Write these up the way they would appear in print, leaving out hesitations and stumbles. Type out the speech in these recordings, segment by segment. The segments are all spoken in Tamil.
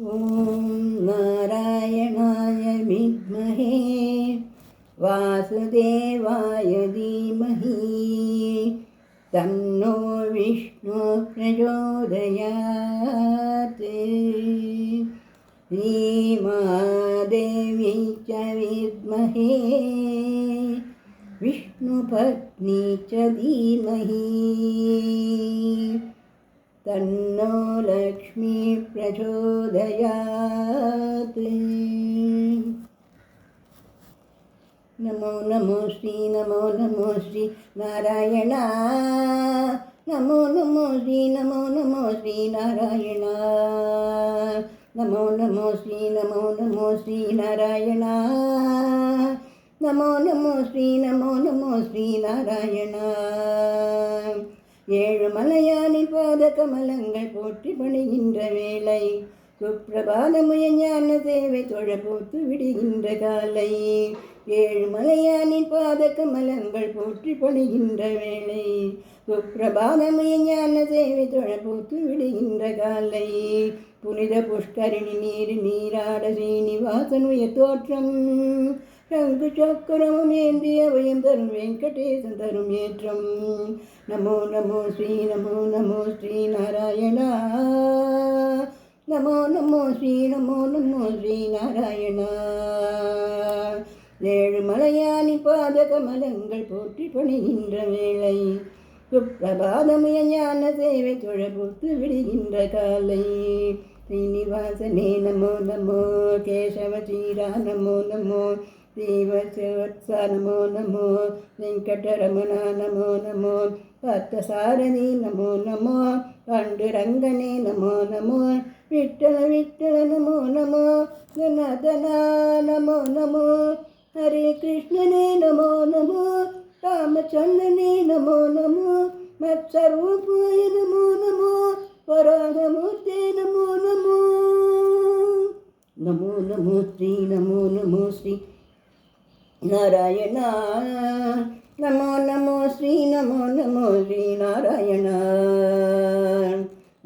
ॐ नारायणाय विद्महे वासुदेवाय धीमहि तन्नो विष्णु प्रचोदयात्। श्रीमहादेवी च विद्महे विष्णुपत्नी च धीमहि तन्नो लक्ष्मी प्रचोदयात्। नमो नमो श्री नारायण। नमो नमो श्री नारायण। नमो नमो श्री नारायण। नमो नमो श्री नारायण। ஏழு மலையானின் பாத கமலங்கள் போற்றி பணிகின்ற வேளை, சுப்பிரபாதமுய ஞான சேவை தொழ போத்து விடுகின்ற காலை. ஏழு மலையானின் பாத கமலங்கள் போற்றி பணிகின்ற வேளை, சுப்பிரபாதமுய ஞான சேவை தொழ போத்து விடுகின்ற காலை. புனித புஷ்கரிணி நீராட ஸ்ரீனிவாசனுய தோற்றம், சங்கு சக்கரமும் ஏந்திய அபயம் தரும் வெங்கடேசன் தரும் ஏற்றம். நமோ நமோ ஸ்ரீ நாராயணா. நமோ நமோ ஸ்ரீ நாராயணா. ஏழு மலையானின் பாத கமலங்கள் போற்றி பணிகின்ற வேளை, சுப்பிரபாதமுய ஞான சேவை தொழ போத்து விடுகின்ற காலை. ஸ்ரீனிவாசனே நமோ நமோ, கேசவ ஸ்ரீரா நமோ நமோ, ஸ்ரீவத்ச நமோ நமோ, வெங்கடரமண நமோ நமோ, பார்த்தசாரதி நமோ நமோ, பாண்டுரங்கனே நமோ நமோ, விட்டல விட்டல நமோ நமோ, ஜனார்தனா நமோ நமோ, ஹரே கிருஷ்ணனே நமோ நமோ, ராமச்சந்திரனே நமோ நமோ, மத்ஸ்வரூபாய நமோ நமோ, வராகமூர்த்தே நமோ நமோ. நமோ நமோ ஸ்ரீ நாராயண. நமோ நமோ ஸ்ரீ நாராயண.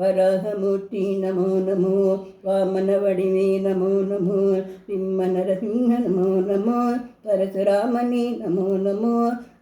வராகமூர்த்தி நமோ நமோ, வாமன வடிவே நமோ நமோ, சிம்மநரசிங்க நமோ நமோ, பரசுராமனே நமோ நமோ,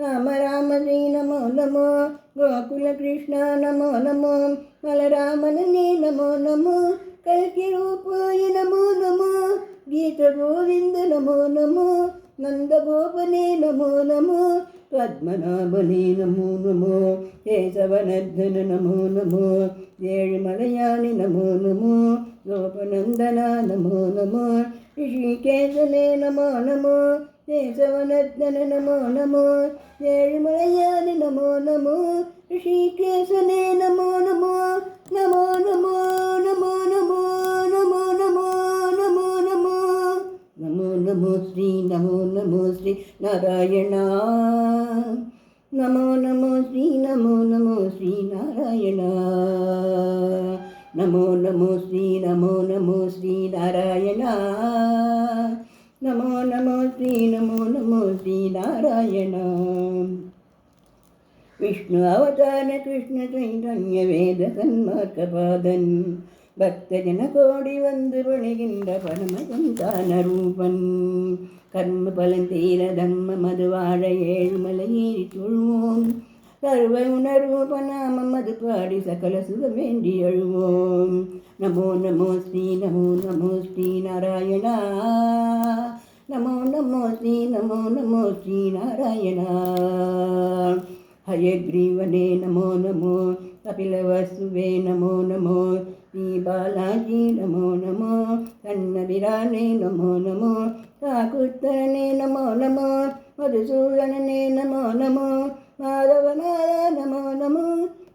ராமராமனே நமோ நமோ, கோகுல கிருஷ்ணா நமோ நமோ, பலராமனே நமோ நமோ, கல்கி ரூபாய நமோ நமோ, கீத கோவிந்த நமோ நமோ, நந்தகோபனே நமோ நமோ, பத்மநாபனே நமோ நமோ, கேசவநர்தன நமோ நமோ, ஏழுமலையானி நமோ நமோ, கோபநந்தனா நமோ நமோ, ரிஷிகேசனே நமோ நமோ, கேசவநர்தன நமோ நமோ, ஏழுமலையானி நமோ நமோ, ரிஷிகேசனே நமோ நமோ, நமோ நமோ நமோ நமோ நமோ நமோ நமோ நமோ. நமோ நமோ ஸ்ரீ நாராயணா. நமோ நமோ ஸ்ரீ நாராயணா. நமோ நமோ ஸ்ரீ நாராயணா. நமோ நமோ ஸ்ரீ நாராயணா. விஷ்ணு அவதார கிருஷ்ண சைதன்ய வேத சன்மார்க்கபாதன், பக்தஜன கோடி வந்து பணிகின்ற பரம சந்தான ரூபன். கர்ம பலந்தீர தம்ம மது வாழ ஏழுமலை ஏறி தொழுவோம், சர்வ உணர்வூப நாமம் அது பாடி சகல சுக வேண்டி அழுவோம். நமோ நமோ ஸ்ரீ நாராயணா. நமோ நமோ ஸ்ரீ நாராயணா. ஹயக்ரீவனே நமோ நமோ, கபிலவசுவே நமோ நமோ, ஸ்ரீ பாலாஜி நமோ நமோ, கண்ணபிரானே நமோ நமோ, காக்குத்தரனே நமோ நமோ, மதுசூதனனே நமோ நமோ, மாதவநாத நமோ நமோ,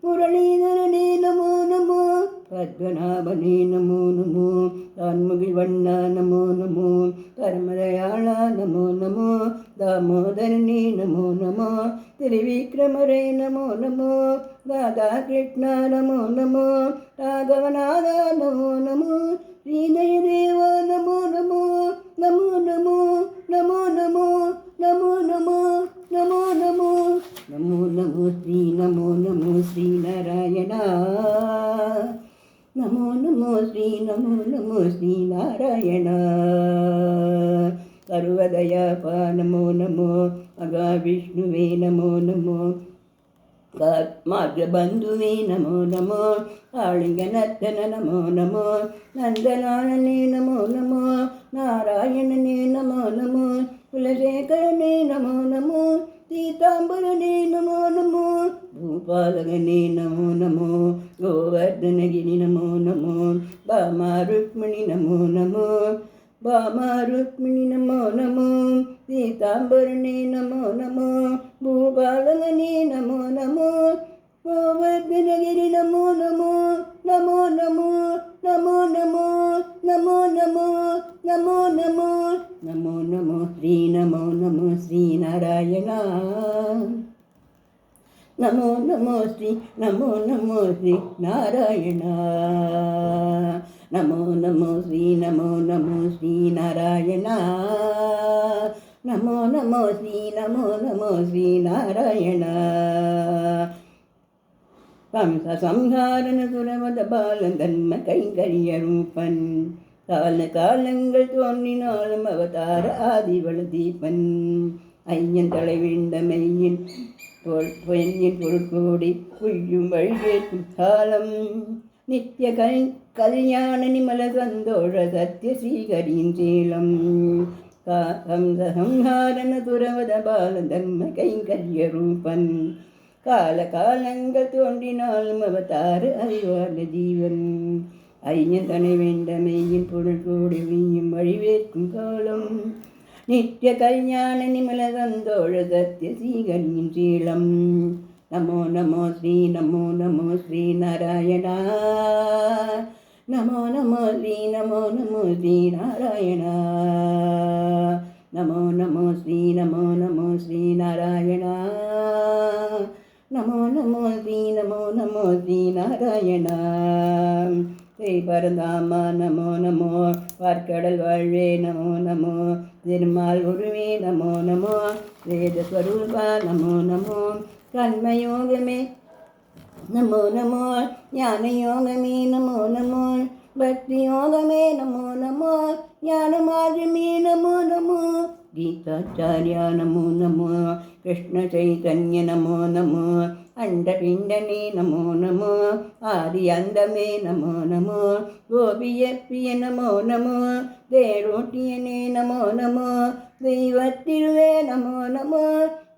முரளீதரனே நமோ நமோ, பத்மநாபனே நமோ நமோ, தான்முகில் வண்ணா நமோ நமோ, பரமதயாளா நமோ நமோ, தாமோதரனே நமோ நமோ, திரிவிக்ரமரே நமோ நமோ, ராதா கிருஷ்ணா நமோ நமோ, ராகவநாதா நமோ நமோ, ஸ்ரீதயதேவா நமோ நமோ, நமோ நமோ நமோ நமோ நமோ நமோ நமோ நமோ. நமோ நமோ ஸ்ரீ நாராயணா. நமோ நமோ ஸ்ரீ நமோ ஸ்ரீநாராயண. சர்வதயாபா நமோ நமோ மகாவிஷ்ணுவே நமோ நமோ மார்கபந்துவே நமோ நமோ காளிங்கநர்த்தன நமோ நமோ நந்தநாளனே நமோ நமோ நாராயணனே நமோ நமோ குலசேகரனே நமோ நமோ சீதாம்பரனே நமோ நமோ பூபாலகனே நமோ நமோ கோவர்தனகிரி நமோ நமோ பாமா ருக்மிணி நமோ நமோ பாமா ருக்மிணி நமோ நமோ சீதாம்பரனே நமோ நமோ பூபாலகனே நமோ நமோ கோவர்தனகிரி நமோ நமோ நமோ நமோ நமோ நமோ நமோ நமோ நமோ நமோ நமோ நமோ ஸ்ரீ நமோ நமோ ஸ்ரீநாராயண. நமோ நமோ ஸ்ரீ நமோ நமோ ஸ்ரீ நாராயண. நமோ நமோ ஸ்ரீ நமோ நமோ ஸ்ரீ நாராயண. நமோ நமோ ஸ்ரீ நமோ நமோ ஸ்ரீ நாராயண. கம்ச சம்ஹாரண சுரவத பாலன் தன்ம கைங்கரிய ரூபன் கால காலங்கள் தோன்றினாலும் அவதார ஆதிவள தீபன் ஐயன் தலை வீழ்ந்த மெய்யின் பொய்யின் பொருட்கூடி புய்யும் வழிகேட்கும் காலம் நித்திய கல்யாண நிமல சந்தோஷ சத்திய ஸ்ரீகரியின் சீலம் கம்ச சம்ஹாரண துரவத பால தர்ம கைங்கரிய ரூபன் கால காலங்கள் தோன்றினாலும் அவதார அறிவார்ந்த ஜீவன் ஐயன் தனை வேண்ட மெய்யின் பொருள் கூடி வீயும் வழிவேற்கும் காலம் நித்திய கல்யாண நிமல சந்தோஷ சத்திய ஸ்ரீகரியின் சீலம். நமோ நமோ ஸ்ரீ நமோ நமோ ஸ்ரீ நாராயண. நமோ நமோ ஸ்ரீ நமோ நமோ ஸ்ரீ நாராயண. நமோ நமோ ஸ்ரீ நமோ நமோ ஸ்ரீ நாராயண. நமோ நமோ ஸ்ரீ நமோ நமோ ஸ்ரீ நாராயண. ஸ்ரீ பரந்தாமா நமோ நமோ பார்க்கடல் வாழ்வே நமோ நமோ திருமால் உருவே நமோ நமோ வேதஸ்வரூபா நமோ நமோ கர்மயோகமே நமோ நமோ ஞானயோகமே நமோ நமோ பக்தி யோகமே நமோ நமோ ஞானமார்கமே நமோ நமோ கீதாச்சாரியா நமோ நமோ கிருஷ்ண சைதன்ய நமோ நமோ அண்டபிண்டனே நமோ நமோ ஆதி அந்தமே நமோ நமோ கோபியப்பிய நமோ நமோ தேரோட்டியனே நமோ நமோ தெய்வத்திருவே நமோ நமோ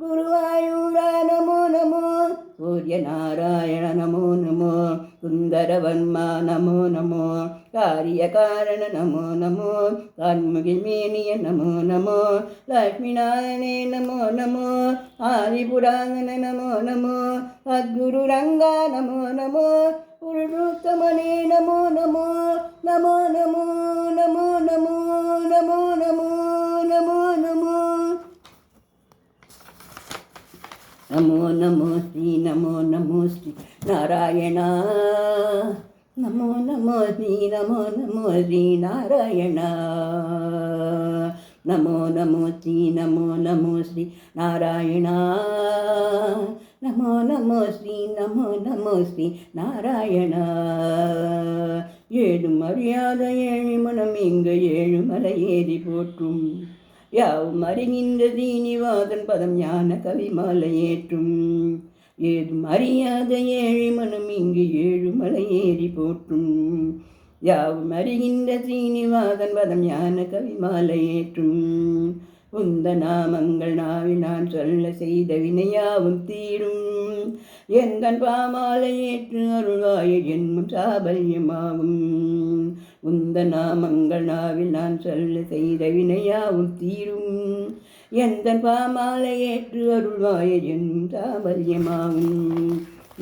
குருவாயூரா நமோ நமோ சூரியநாராயண நமோ நமோ சுந்தரவர்மா நமோ நமோ காரியகாரண நமோ நமோ கண்முகிமேனிய நமோ நமோ லக்ஷ்மிநாயனே நமோ நமோ ஆதிபுராணன நமோ நமோ சத்குரு ரங்கா நமோ நமோ புருஷோத்தமனே நமோ நமோ நமோ நமோ நமோ நமோ நமோ நமோ நமோ நமோ நமோ நமோ ஸ்ரீ நமோ நமோ ஸ்ரீ நாராயண. நமோ நமோ ஸ்ரீ நமோ நமோ ஸ்ரீ நாராயண. நமோ நமோ ஸ்ரீ நமோ நமோ ஸ்ரீ நாராயண. நமோ நமோ ஸ்ரீ நமோ நமோ ஸ்ரீ நாராயண. ஏதும் அறியாத ஏழி மனம் இங்கு ஏழு மலை ஏறி போற்றும் யாவும் அறிகின்ற சீனிவாசன் பதம் ஞான கவிமாலை ஏற்றும் ஏதும் அறியாத ஏழை மனம் இங்கு ஏழு மலை ஏறி போற்றும் யாவும் அறிகின்ற சீனிவாசன் பதம் ஞான கவிமாலை ஏற்றும் உந்த நாமங்கள் நாவில் நான் சொல்ல செய்த வினையாவும் தீரும் எந்தன் பாமாலை ஏற்று அருள்வாய ஜென்மம் சாபல்யமாகும் உந்த நாமங்கள் நாவில் நான் சொல்ல செய்த வினையாவும் தீரும் எந்தன் பாமாலை ஏற்று அருள்வாய ஜென்மம் சாபல்யமாகும்.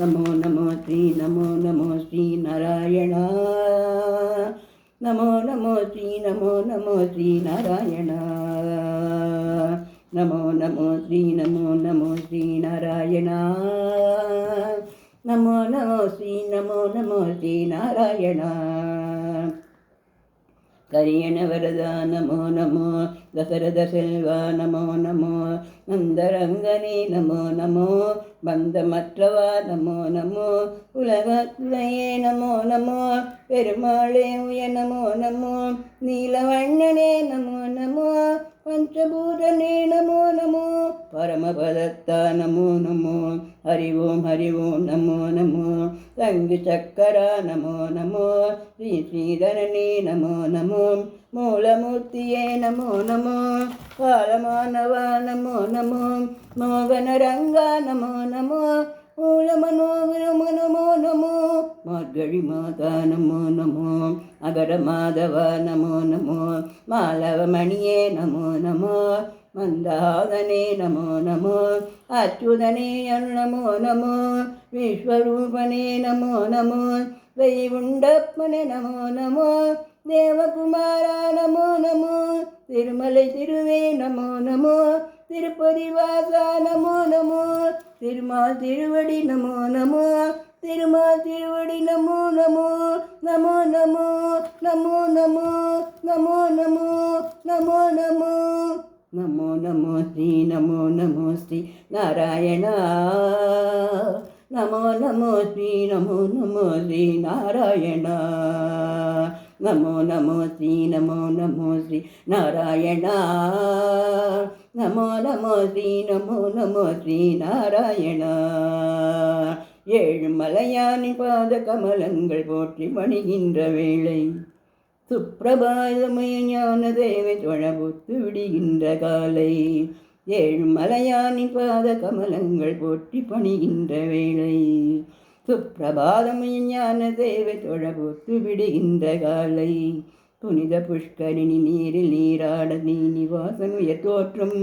நமோ நமோ ஸ்ரீ நமோ நமோ ஸ்ரீ நாராயண. நமோ நமோ ஸ்ரீ நமோ நமோ ஸ்ரீ நாராயண. நமோ நமோ ஸ்ரீ நமோ நமோ ஸ்ரீ நாராயண. நமோ நமோ ஸ்ரீ நமோ நமோ ஸ்ரீ நாராயண. கரியண வரதா நமோ நமோ, தசரத செல்வா நமோ நமோ, நந்தரங்கனே நமோ நமோ, பந்தமற்றவா நமோ நமோ, உலகத்துலையே நமோ நமோ, பெருமாளே உய நமோ நமோ, நீலவண்ணனே நமோ நமோ, பஞ்சபூதனே நமோ நமோ, பரமபதத்தா நமோ நமோ, ஹரி ஓம் நமோ நமோ, தங்கு சக்கரா நமோ நமோ, ஸ்ரீ ஸ்ரீதரனே நமோ நமோ, மூலமூர்த்தியே நமோ நமோ, காலமானவா நமோ நமோ, மோகனரங்கா நமோ நமோ, மூலமனோகரம நமோ நமோ, மார்கழி மாதா நமோ நமோ, அகர மாதவா நமோ நமோ, மாலவமணியே நமோ நமோ, மந்தாதனே நமோ நமோ, அச்சுதனே நமோ நமோ, விஸ்வரூபனே நமோ நமோ, வைகுண்டப்பனே நமோ நமோ, தேவகுமாரா நமோ நமோ, திருமலை திருவே நமோ நமோ, திருப்பதி வாசா நமோ நமோ, திருமால் திருவடி நமோ நமோ, திருமால் திருவடி நமோ நமோ, நமோ நமோ நமோ நமோ, நமோ நமோ நமோ நமோ, நமோ நமோ ஸ்ரீ நமோ நமோ ஸ்ரீ நாராயணா, நமோ நமோ ஸ்ரீ நமோ நமோ ஸ்ரீ நாராயணா, நமோ நமோ ஸ்ரீ நமோ நமோ ஸ்ரீ நாராயணா, நமோ நமோ ஸ்ரீ நமோ நமோ ஸ்ரீ நாராயணா. ஏழுமலையானின் பாத கமலங்கள் போற்றி பணிகின்ற வேளை, சுப்பிரபாதமய ஞான தேவை தொழபுத்து விடுகின்ற காலை, ஏழுமலையானின் பாத கமலங்கள் போற்றி பணிகின்ற வேளை, சுப்பிரபாதமய ஞான தேவை தொழபுத்து விடுகின்ற காலை, புனித புஷ்கரிணி நீரில் நீராட நீ நிவாசம் உயர் தோற்றம்,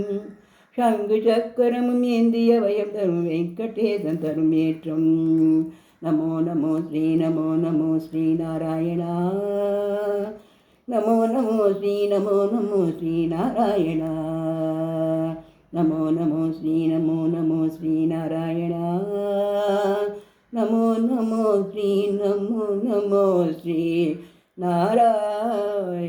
சங்கு சக்கரமும் ஏந்திய வயம் தரும் வெங்கடேசன் தரும் ஏற்றம், நமோ நமோ ஸ்ரீ நமோ நமோ ஸ்ரீ நாராயணா, நமோ நமோ ஸ்ரீ நமோ நமோ ஸ்ரீ நாராயணா, நமோ நமோ ஸ்ரீ நமோ நமோ ஸ்ரீ நாராயணா, நமோ நமோ ஸ்ரீ நமோ நமோ ஸ்ரீ நாராயணா.